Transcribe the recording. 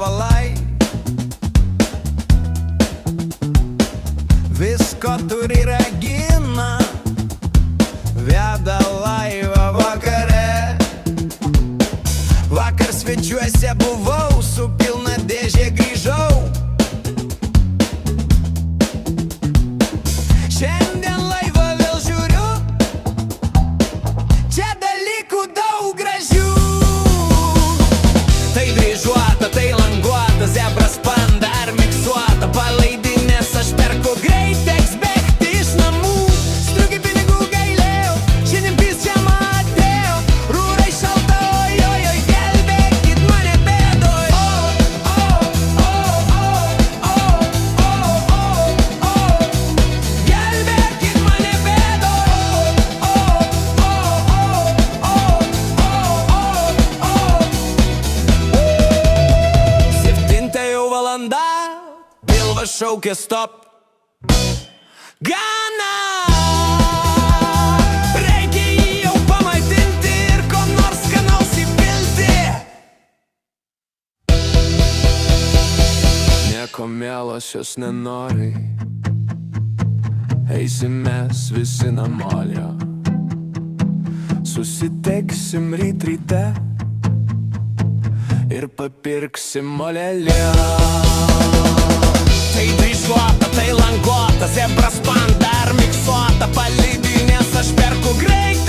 valai. Visko turi ragina, veda laivą vakare. Vakar svečiuose buvau, su pilna dėžė grįžau. Šiandien laivą vėl žiūriu, čia dalykų daug gražių. Tai dryžuota, tai languota, zebras panda ar miksuota. Palaidinės aš perku, greit teks bėgti iš namų. Striukai pinigų gailėjau, šiandien pisčiama atėjo. Rūrai šalta, oi, oi, oi, gelbėkit mane bėdoj. Gelbėkit mane bėdoj. 7 jau valanda, pilvas šaukia stop. Gana! Reikia jį jau pamaitinti ir ko nors skanaus įpilti. Nieko mielos jos nenori, eisim mes visi namolio. Susitiksim ryte ir papirksim molelio. Tai dryžuota, tai languota, zebras panda ar miksuota. Palaidinės aš perku, greit